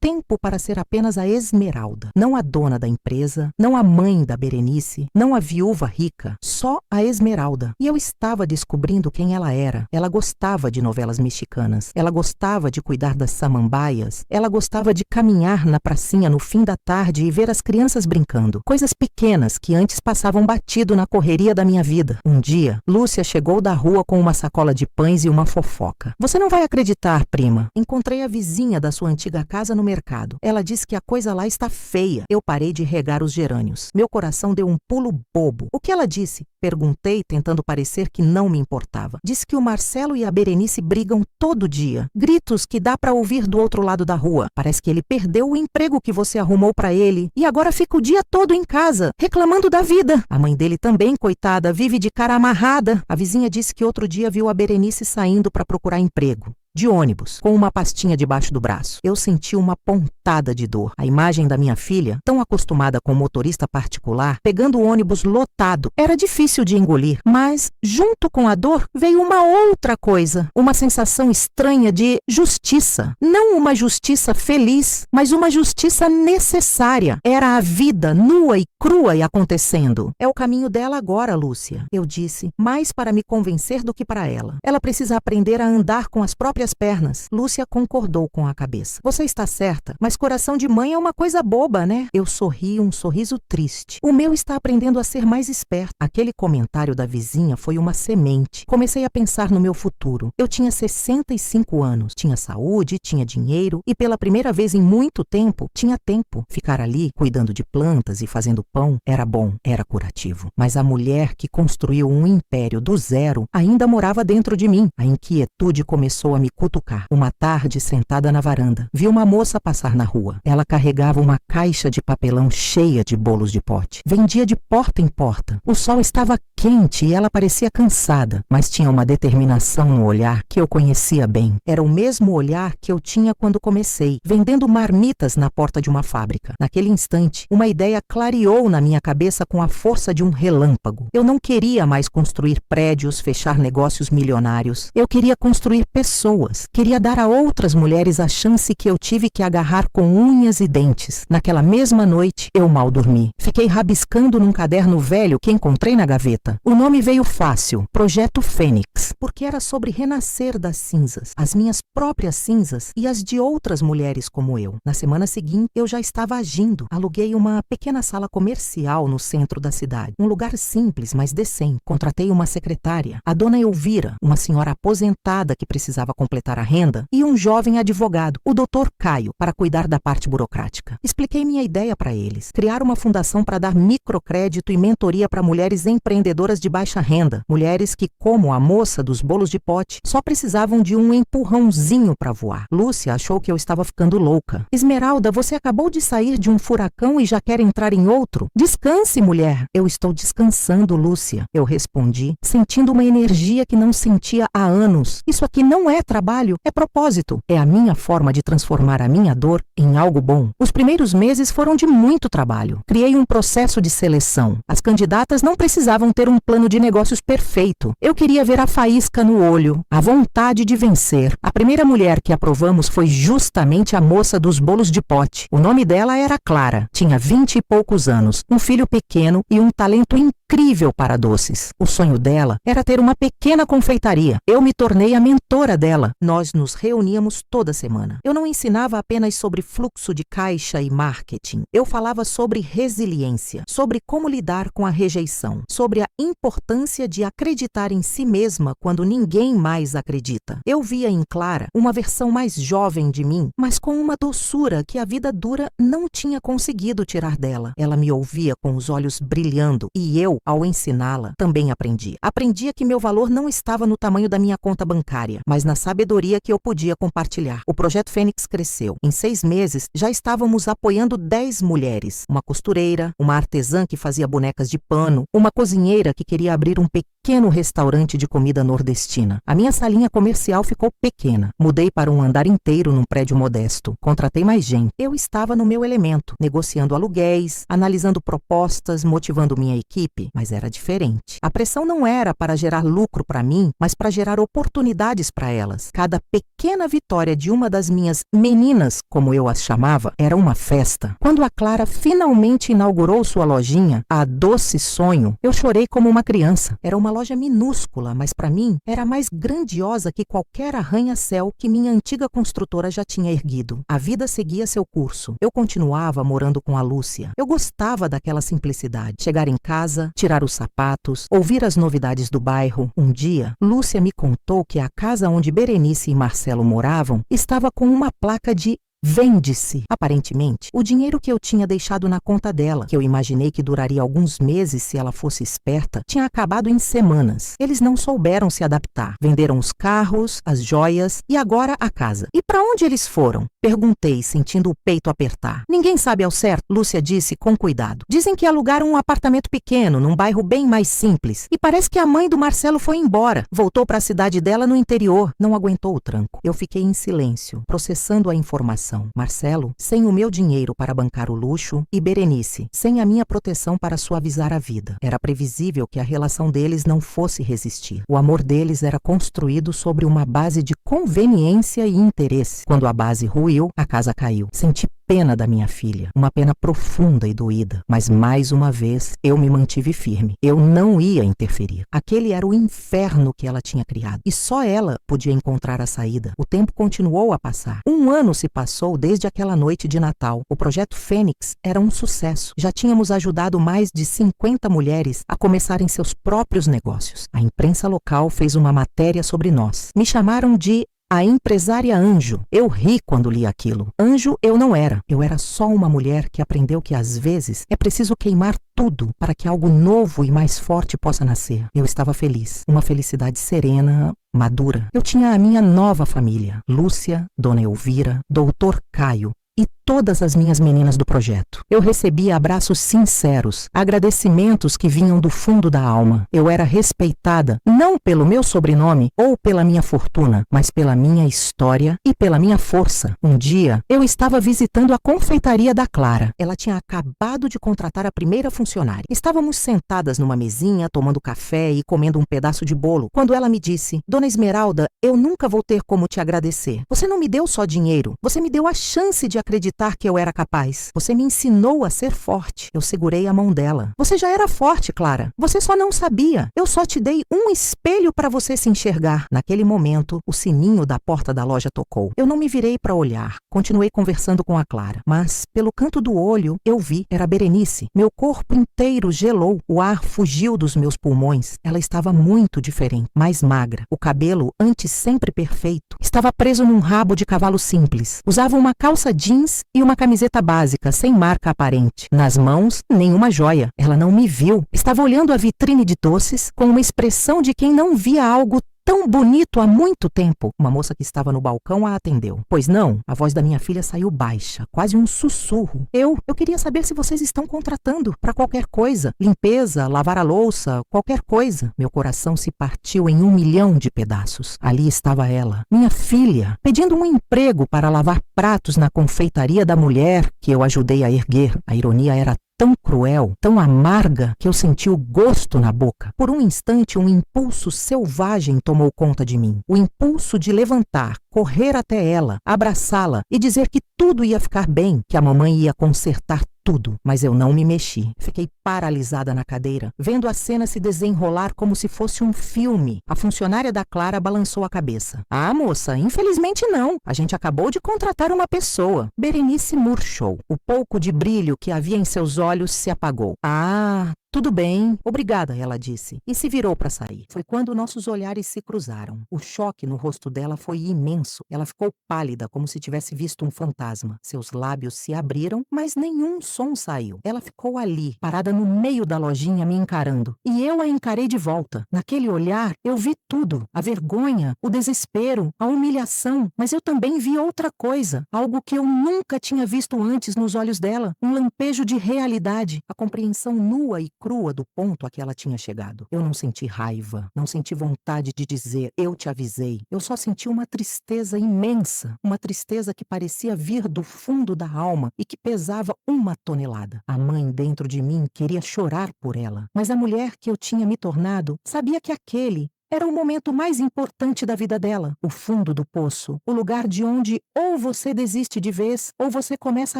tempo para ser apenas a Esmeralda, não a dona da empresa, não a mãe da Berenice, não a viúva rica, só a Esmeralda. E eu estava descobrindo quem ela era. Ela gostava de novelas mexicanas, ela gostava de cuidar das samambaias, ela gostava de caminhar na pracinha no fim da tarde e ver as crianças brincando. Coisas pequenas que antes passavam batido na correria da minha vida. Um dia, Lúcia chegou da rua com uma sacola de pães e uma fofoca. Você não vai acreditar, prima. Encontrei a vizinha da sua antiga casa no mercado. Ela disse que a coisa lá está feia. Eu parei de regar os gerânios. Meu coração deu um pulo bobo. O que ela disse? Perguntei, tentando parecer que não me importava. Disse que o Marcelo e a Berenice brigam todo dia. Gritos que dá para ouvir do outro lado da rua. Parece que ele perdeu o emprego que você arrumou para ele e agora fica o dia todo em casa, reclamando da vida. A mãe dele também, coitada, vive de cara amarrada. A vizinha disse que outro dia viu a Berenice saindo para procurar emprego. De ônibus, com uma pastinha debaixo do braço. Eu senti uma pontada de dor. A imagem da minha filha, tão acostumada com motorista particular, pegando o ônibus lotado, era difícil de engolir. Mas, junto com a dor, veio uma outra coisa. Uma sensação estranha de justiça. Não uma justiça feliz, mas uma justiça necessária. Era a vida nua e crua e acontecendo. É o caminho dela agora, Lúcia. Eu disse, mais para me convencer do que para ela. Ela precisa aprender a andar com as próprias as pernas. Lúcia concordou com a cabeça. Você está certa, mas coração de mãe é uma coisa boba, né? Eu sorri um sorriso triste. O meu está aprendendo a ser mais esperto. Aquele comentário da vizinha foi uma semente. Comecei a pensar no meu futuro. Eu tinha 65 anos, tinha saúde, tinha dinheiro e pela primeira vez em muito tempo, tinha tempo. Ficar ali, cuidando de plantas e fazendo pão, era bom, era curativo. Mas a mulher que construiu um império do zero ainda morava dentro de mim. A inquietude começou a me cutucar. Uma tarde, sentada na varanda, vi uma moça passar na rua. Ela carregava uma caixa de papelão cheia de bolos de pote. Vendia de porta em porta. O sol estava quente e ela parecia cansada, mas tinha uma determinação no olhar que eu conhecia bem. Era o mesmo olhar que eu tinha quando comecei, vendendo marmitas na porta de uma fábrica. Naquele instante, uma ideia clareou na minha cabeça com a força de um relâmpago. Eu não queria mais construir prédios, fechar negócios milionários. Eu queria construir pessoas. Queria dar a outras mulheres a chance que eu tive que agarrar com unhas e dentes. Naquela mesma noite, eu mal dormi. Fiquei rabiscando num caderno velho que encontrei na gaveta. O nome veio fácil, Projeto Fênix, porque era sobre renascer das cinzas, as minhas próprias cinzas e as de outras mulheres como eu. Na semana seguinte, eu já estava agindo. Aluguei uma pequena sala comercial no centro da cidade. Um lugar simples, mas decente. Contratei uma secretária, a dona Elvira, uma senhora aposentada que precisava completar a renda, e um jovem advogado, o Dr. Caio, para cuidar da parte burocrática. Expliquei minha ideia para eles. Criar uma fundação para dar microcrédito e mentoria para mulheres empreendedoras de baixa renda. Mulheres que, como a moça dos bolos de pote, só precisavam de um empurrãozinho para voar. Lúcia achou que eu estava ficando louca. Esmeralda, você acabou de sair de um furacão e já quer entrar em outro? Descanse, mulher. Eu estou descansando, Lúcia. Eu respondi, sentindo uma energia que não sentia há anos. Isso aqui não é trabalho, é propósito. É a minha forma de transformar a minha dor em algo bom. Os primeiros meses foram de muito trabalho. Criei um processo de seleção. As candidatas não precisavam ter um plano de negócios perfeito. Eu queria ver a faísca no olho, a vontade de vencer. A primeira mulher que aprovamos foi justamente a moça dos bolos de pote. O nome dela era Clara. Tinha 20 e poucos anos, um filho pequeno e um talento incrível para doces. O sonho dela era ter uma pequena confeitaria. Eu me tornei a mentora dela. Nós nos reuníamos toda semana. Eu não ensinava apenas sobre fluxo de caixa e marketing. Eu falava sobre resiliência, sobre como lidar com a rejeição, sobre a importância de acreditar em si mesma quando ninguém mais acredita. Eu via em Clara uma versão mais jovem de mim, mas com uma doçura que a vida dura não tinha conseguido tirar dela. Ela me ouvia com os olhos brilhando e eu, ao ensiná-la, também aprendi. Aprendia que meu valor não estava no tamanho da minha conta bancária, mas na sabedoria que eu podia compartilhar. O Projeto Fênix cresceu. Em 6 meses, já estávamos apoiando 10 mulheres. Uma costureira, uma artesã que fazia bonecas de pano, uma cozinheira que queria abrir um pequeno restaurante de comida nordestina. A minha salinha comercial ficou pequena. Mudei para um andar inteiro num prédio modesto. Contratei mais gente. Eu estava no meu elemento, negociando aluguéis, analisando propostas, motivando minha equipe, mas era diferente. A pressão não era para gerar lucro para mim, mas para gerar oportunidades para elas. Cada pequena vitória de uma das minhas meninas, como eu as chamava, era uma festa. Quando a Clara finalmente inaugurou sua lojinha, a Doce Sonho, eu chorei como uma criança. Era uma loja minúscula, mas para mim era mais grandiosa que qualquer arranha-céu que minha antiga construtora já tinha erguido. A vida seguia seu curso. Eu continuava morando com a Lúcia. Eu gostava daquela simplicidade. Chegar em casa, tirar os sapatos, ouvir as novidades do bairro. Um dia, Lúcia me contou que a casa onde Berenice e Marcelo moravam estava com uma placa de vende-se. Aparentemente, o dinheiro que eu tinha deixado na conta dela, que eu imaginei que duraria alguns meses se ela fosse esperta, tinha acabado em semanas. Eles não souberam se adaptar. Venderam os carros, as joias e agora a casa. E para onde eles foram? Perguntei, sentindo o peito apertar. Ninguém sabe ao certo, Lúcia disse com cuidado. Dizem que alugaram um apartamento pequeno, num bairro bem mais simples. E parece que a mãe do Marcelo foi embora. Voltou para a cidade dela no interior. Não aguentou o tranco. Eu fiquei em silêncio, processando a informação. Marcelo, sem o meu dinheiro para bancar o luxo, e Berenice, sem a minha proteção para suavizar a vida. Era previsível que a relação deles não fosse resistir. O amor deles era construído sobre uma base de conveniência e interesse. Quando a base ruiu, destruiu, a casa caiu. Senti pena da minha filha, uma pena profunda e doída, mas mais uma vez eu me mantive firme. Eu não ia interferir. Aquele era o inferno que ela tinha criado e só ela podia encontrar a saída. O tempo continuou a passar. 1 ano se passou desde aquela noite de Natal. O projeto Fênix era um sucesso. Já tínhamos ajudado mais de 50 mulheres a começarem seus próprios negócios. A imprensa local fez uma matéria sobre nós. Me chamaram de a empresária anjo. Eu ri quando li aquilo. Anjo eu não era. Eu era só uma mulher que aprendeu que às vezes é preciso queimar tudo para que algo novo e mais forte possa nascer. Eu estava feliz. Uma felicidade serena, madura. Eu tinha a minha nova família. Lúcia, Dona Elvira, Doutor Caio e todas as minhas meninas do projeto. Eu recebia abraços sinceros, agradecimentos que vinham do fundo da alma. Eu era respeitada não pelo meu sobrenome ou pela minha fortuna, mas pela minha história e pela minha força. Um dia, eu estava visitando a confeitaria da Clara. Ela tinha acabado de contratar a primeira funcionária. Estávamos sentadas numa mesinha, tomando café e comendo um pedaço de bolo, quando ela me disse: Dona Esmeralda, eu nunca vou ter como te agradecer. Você não me deu só dinheiro, você me deu a chance de acreditar que eu era capaz. Você me ensinou a ser forte. Eu segurei a mão dela. Você já era forte, Clara. Você só não sabia. Eu só te dei um espelho para você se enxergar. Naquele momento, o sininho da porta da loja tocou. Eu não me virei para olhar. Continuei conversando com a Clara. Mas, pelo canto do olho, eu vi. Era Berenice. Meu corpo inteiro gelou. O ar fugiu dos meus pulmões. Ela estava muito diferente. Mais magra. O cabelo, antes sempre perfeito, estava preso num rabo de cavalo simples. Usava uma calça jeans e uma camiseta básica, sem marca aparente. Nas mãos, nenhuma joia. Ela não me viu. Estava olhando a vitrine de doces com uma expressão de quem não via algo tão bonito há muito tempo. Uma moça que estava no balcão a atendeu. Pois não? A voz da minha filha saiu baixa, quase um sussurro. Eu queria saber se vocês estão contratando para qualquer coisa. Limpeza, lavar a louça, qualquer coisa. Meu coração se partiu em 1 milhão de pedaços. Ali estava ela, minha filha, pedindo um emprego para lavar pratos na confeitaria da mulher que eu ajudei a erguer. A ironia era tão cruel, tão amarga, que eu senti o gosto na boca. Por um instante, um impulso selvagem tomou conta de mim. O impulso de levantar, correr até ela, abraçá-la e dizer que tudo ia ficar bem, que a mamãe ia consertar tudo. Mas eu não me mexi. Fiquei paralisada na cadeira, vendo a cena se desenrolar como se fosse um filme. A funcionária da Clara balançou a cabeça. Ah, moça, infelizmente não. A gente acabou de contratar uma pessoa. Berenice murchou. O pouco de brilho que havia em seus olhos se apagou. Ah, tudo bem, obrigada, ela disse, e se virou para sair. Foi quando nossos olhares se cruzaram. O choque no rosto dela foi imenso. Ela ficou pálida, como se tivesse visto um fantasma. Seus lábios se abriram, mas nenhum som saiu. Ela ficou ali, parada no meio da lojinha, me encarando. E eu a encarei de volta. Naquele olhar, eu vi tudo. A vergonha, o desespero, a humilhação. Mas eu também vi outra coisa. Algo que eu nunca tinha visto antes nos olhos dela. Um lampejo de realidade. A compreensão nua e crua do ponto a que ela tinha chegado. Eu não senti raiva, não senti vontade de dizer, eu te avisei. Eu só senti uma tristeza imensa, uma tristeza que parecia vir do fundo da alma e que pesava 1 tonelada. A mãe dentro de mim queria chorar por ela, mas a mulher que eu tinha me tornado sabia que aquele era o momento mais importante da vida dela, o fundo do poço, o lugar de onde ou você desiste de vez ou você começa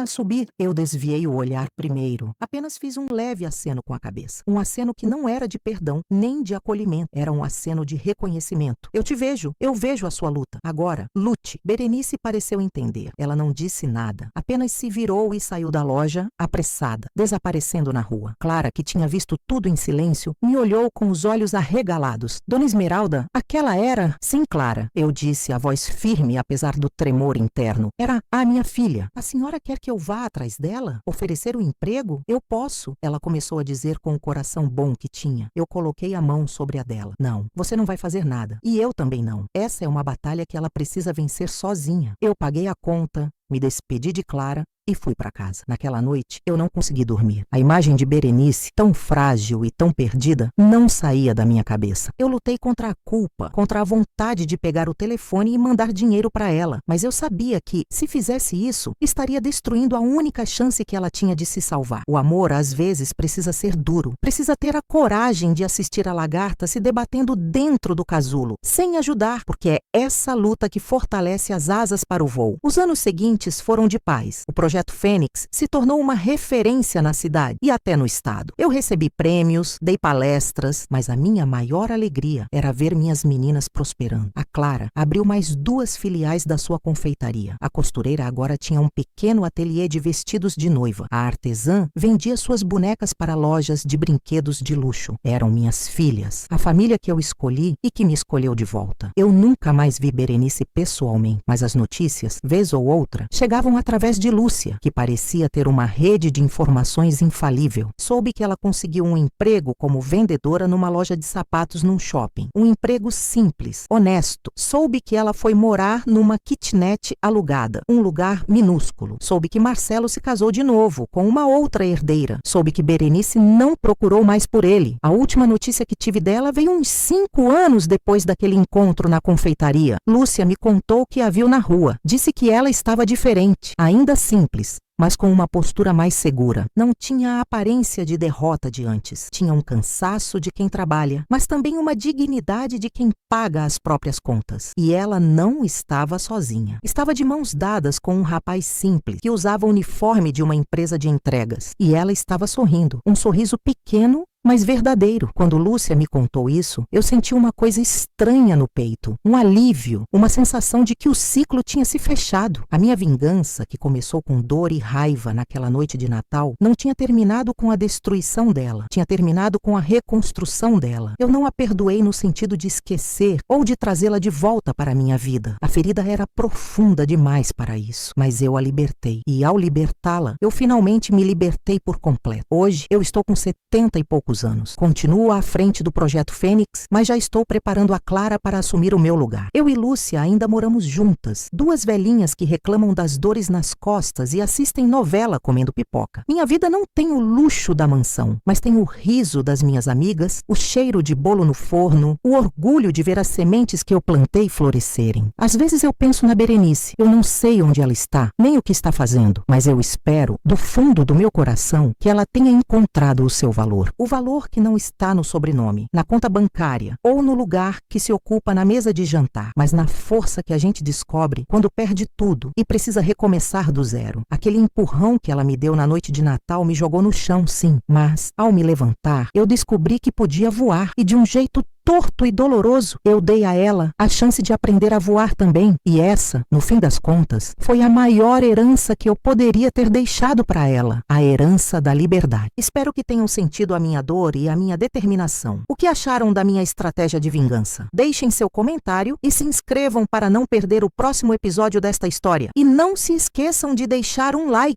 a subir. Eu desviei o olhar primeiro. Apenas fiz um leve aceno com a cabeça. Um aceno que não era de perdão, nem de acolhimento. Era um aceno de reconhecimento. Eu te vejo, eu vejo a sua luta. Agora, lute. Berenice pareceu entender. Ela não disse nada. Apenas se virou e saiu da loja, apressada, desaparecendo na rua. Clara, que tinha visto tudo em silêncio, me olhou com os olhos arregalados. Dona Esmeralda, aquela era... Sim, Clara, eu disse, a voz firme apesar do tremor interno. Era a minha filha. A senhora quer que eu vá atrás dela? Oferecer o emprego? Eu posso, ela começou a dizer com o coração bom que tinha. Eu coloquei a mão sobre a dela. Não, você não vai fazer nada. E eu também não. Essa é uma batalha que ela precisa vencer sozinha. Eu paguei a conta, me despedi de Clara e fui para casa. Naquela noite, eu não consegui dormir. A imagem de Berenice, tão frágil e tão perdida, não saía da minha cabeça. Eu lutei contra a culpa, contra a vontade de pegar o telefone e mandar dinheiro para ela. Mas eu sabia que, se fizesse isso, estaria destruindo a única chance que ela tinha de se salvar. O amor, às vezes, precisa ser duro. Precisa ter a coragem de assistir a lagarta se debatendo dentro do casulo, sem ajudar, porque é essa luta que fortalece as asas para o voo. Os anos seguintes sementes foram de paz. O Projeto Fênix se tornou uma referência na cidade e até no estado. Eu recebi prêmios, dei palestras, mas a minha maior alegria era ver minhas meninas prosperando. A Clara abriu mais 2 filiais da sua confeitaria. A costureira agora tinha um pequeno ateliê de vestidos de noiva. A artesã vendia suas bonecas para lojas de brinquedos de luxo. Eram minhas filhas, a família que eu escolhi e que me escolheu de volta. Eu nunca mais vi Berenice pessoalmente, mas as notícias, vez ou outra, chegavam através de Lúcia, que parecia ter uma rede de informações infalível. Soube que ela conseguiu um emprego como vendedora numa loja de sapatos num shopping. Um emprego simples, honesto. Soube que ela foi morar numa kitnet alugada, um lugar minúsculo. Soube que Marcelo se casou de novo, com uma outra herdeira. Soube que Berenice não procurou mais por ele. A última notícia que tive dela veio uns 5 anos depois daquele encontro na confeitaria. Lúcia me contou que a viu na rua. Disse que ela estava diferente, ainda simples, mas com uma postura mais segura. Não tinha a aparência de derrota de antes. Tinha um cansaço de quem trabalha, mas também uma dignidade de quem paga as próprias contas. E ela não estava sozinha. Estava de mãos dadas com um rapaz simples, que usava o uniforme de uma empresa de entregas. E ela estava sorrindo. Um sorriso pequeno, mas verdadeiro. Quando Lúcia me contou isso, eu senti uma coisa estranha no peito, um alívio, uma sensação de que o ciclo tinha se fechado. A minha vingança, que começou com dor e raiva naquela noite de Natal, não tinha terminado com a destruição dela, tinha terminado com a reconstrução dela. Eu não a perdoei no sentido de esquecer ou de trazê-la de volta para a minha vida. A ferida era profunda demais para isso, mas eu a libertei. E ao libertá-la, eu finalmente me libertei por completo. Hoje, eu estou com 70 e poucos anos. Continuo à frente do Projeto Fênix, mas já estou preparando a Clara para assumir o meu lugar. Eu e Lúcia ainda moramos juntas, 2 velhinhas que reclamam das dores nas costas e assistem novela comendo pipoca. Minha vida não tem o luxo da mansão, mas tem o riso das minhas amigas, o cheiro de bolo no forno, o orgulho de ver as sementes que eu plantei florescerem. Às vezes eu penso na Berenice. Eu não sei onde ela está, nem o que está fazendo, mas eu espero, do fundo do meu coração, que ela tenha encontrado o seu valor. O valor que não está no sobrenome, na conta bancária ou no lugar que se ocupa na mesa de jantar, mas na força que a gente descobre quando perde tudo e precisa recomeçar do zero. Aquele empurrão que ela me deu na noite de Natal me jogou no chão, sim, mas ao me levantar, eu descobri que podia voar e de um jeito torto e doloroso. Eu dei a ela a chance de aprender a voar também. E essa, no fim das contas, foi a maior herança que eu poderia ter deixado para ela. A herança da liberdade. Espero que tenham sentido a minha dor e a minha determinação. O que acharam da minha estratégia de vingança? Deixem seu comentário e se inscrevam para não perder o próximo episódio desta história. E não se esqueçam de deixar um like.